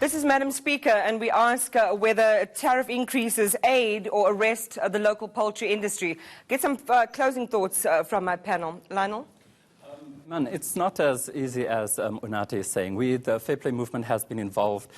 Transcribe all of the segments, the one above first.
This is Madam Speaker, and we ask whether tariff increases aid or arrest the local poultry industry. Get some closing thoughts from my panel. Lionel? It's not as easy as Unathi is saying. The Fair Play movement has been involved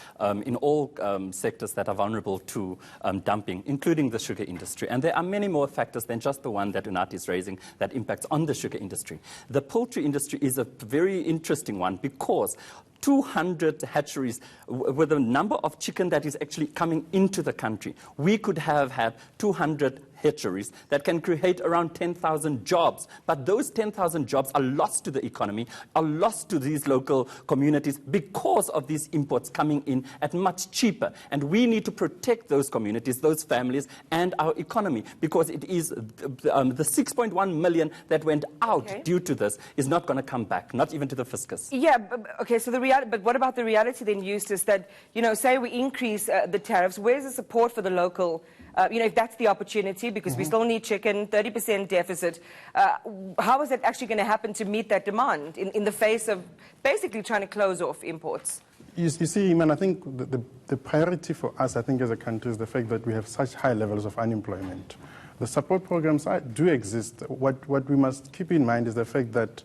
in all sectors that are vulnerable to dumping, including the sugar industry. And there are many more factors than just the one that Unathi is raising that impacts on the sugar industry. The poultry industry is a very interesting one because 200 hatcheries with the number of chicken that is actually coming into the country. We could have had 200 hatcheries that can create around 10,000 jobs. But those 10,000 jobs are lost to the economy, are lost to these local communities because of these imports coming in at much cheaper. And we need to protect those communities, those families, and our economy, because it is the 6.1 million that went out due to this is not going to come back, not even to the fiscus. Yeah, okay, so but what about the reality then, Eustace, that, say we increase the tariffs, where's the support for the local, if that's the opportunity, because we still need chicken, 30% deficit, how is that actually going to happen to meet that demand in the face of basically trying to close off imports? You see, Iman, I think the priority for us, I think, as a country is the fact that we have such high levels of unemployment. The support programs do exist. What we must keep in mind is the fact that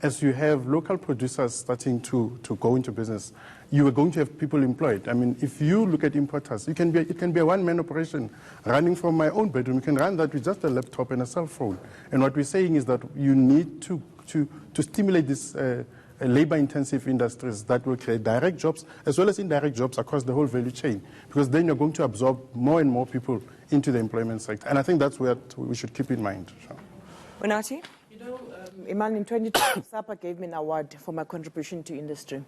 as you have local producers starting to go into business, you are going to have people employed. I mean, if you look at importers, it can be a one-man operation running from my own bedroom. You can run that with just a laptop and a cell phone. And what we're saying is that you need to stimulate these labor-intensive industries that will create direct jobs as well as indirect jobs across the whole value chain, because then you're going to absorb more and more people into the employment sector. And I think that's what we should keep in mind. Unathi? Iman, in 2012, SAPA gave me an award for my contribution to industry.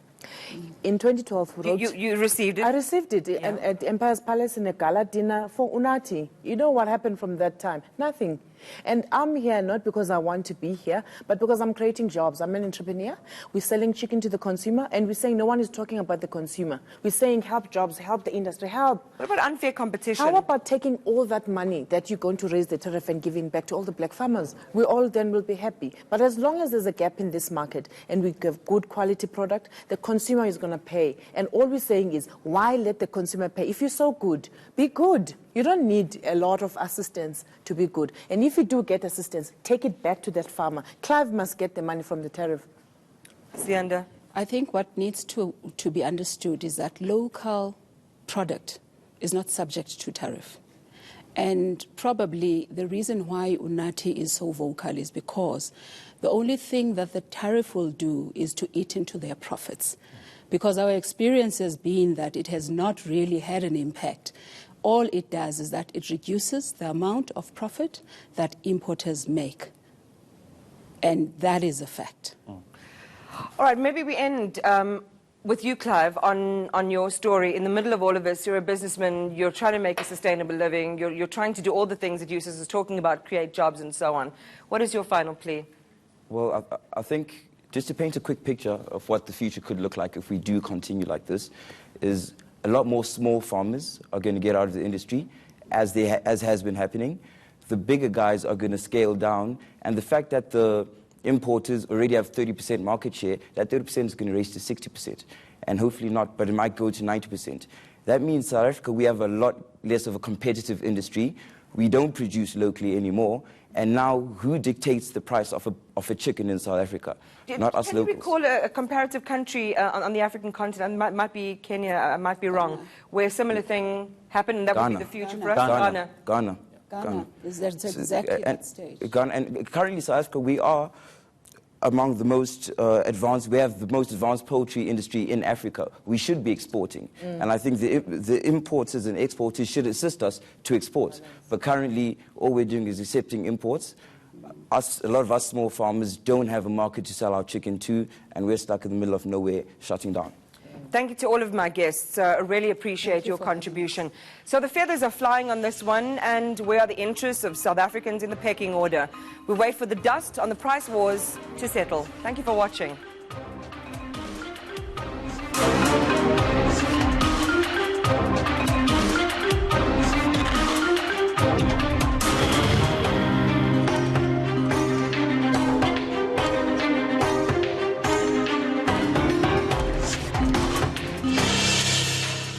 In 2012, we wrote... You received it? I received it at Empire's Palace in a gala dinner for Unathi. You know what happened from that time? Nothing. And I'm here not because I want to be here, but because I'm creating jobs. I'm an entrepreneur. We're selling chicken to the consumer, and we're saying no one is talking about the consumer. We're saying help jobs, help the industry, help. What about unfair competition? How about taking all that money that you're going to raise the tariff and giving back to all the black farmers? We all then will be happy. But as long as there's a gap in this market and we give good quality product, the consumer is going to pay. And all we're saying is, why let the consumer pay? If you're so good, be good. You don't need a lot of assistance to be good. And if you do get assistance, take it back to that farmer. Clive must get the money from the tariff. Sianda? I think what needs to be understood is that local product is not subject to tariff. And probably the reason why Unathi is so vocal is because the only thing that the tariff will do is to eat into their profits. Because our experience has been that it has not really had an impact. All it does is that it reduces the amount of profit that importers make. And that is a fact. All right, maybe we end with you, Clive, on your story. In the middle of all of this, you're a businessman, you're trying to make a sustainable living, you're trying to do all the things that Eustace is talking about, create jobs and so on. What is your final plea? Well, I think just to paint a quick picture of what the future could look like if we do continue like this, is a lot more small farmers are going to get out of the industry, as has been happening. The bigger guys are going to scale down, and the fact that the importers already have 30% market share, that 30% is going to raise to 60%, and hopefully not, but it might go to 90%. That means South Africa, we have a lot less of a competitive industry. We don't produce locally anymore, and now who dictates the price of a chicken in South Africa? Not us locals. Can we call a comparative country on the African continent, might be Kenya, I might be wrong, where a similar thing happened, and that would be the future for us? Ghana. That's exactly that stage. Ghana, and currently South Africa, we are among the most advanced, we have the most advanced poultry industry in Africa. We should be exporting. And I think the importers and exporters should assist us to export. But currently, all we're doing is accepting imports. A lot of us small farmers don't have a market to sell our chicken to, and we're stuck in the middle of nowhere, shutting down. Thank you to all of my guests. I really appreciate your contribution. So the feathers are flying on this one, and where are the interests of South Africans in the pecking order? We wait for the dust on the price wars to settle. Thank you for watching.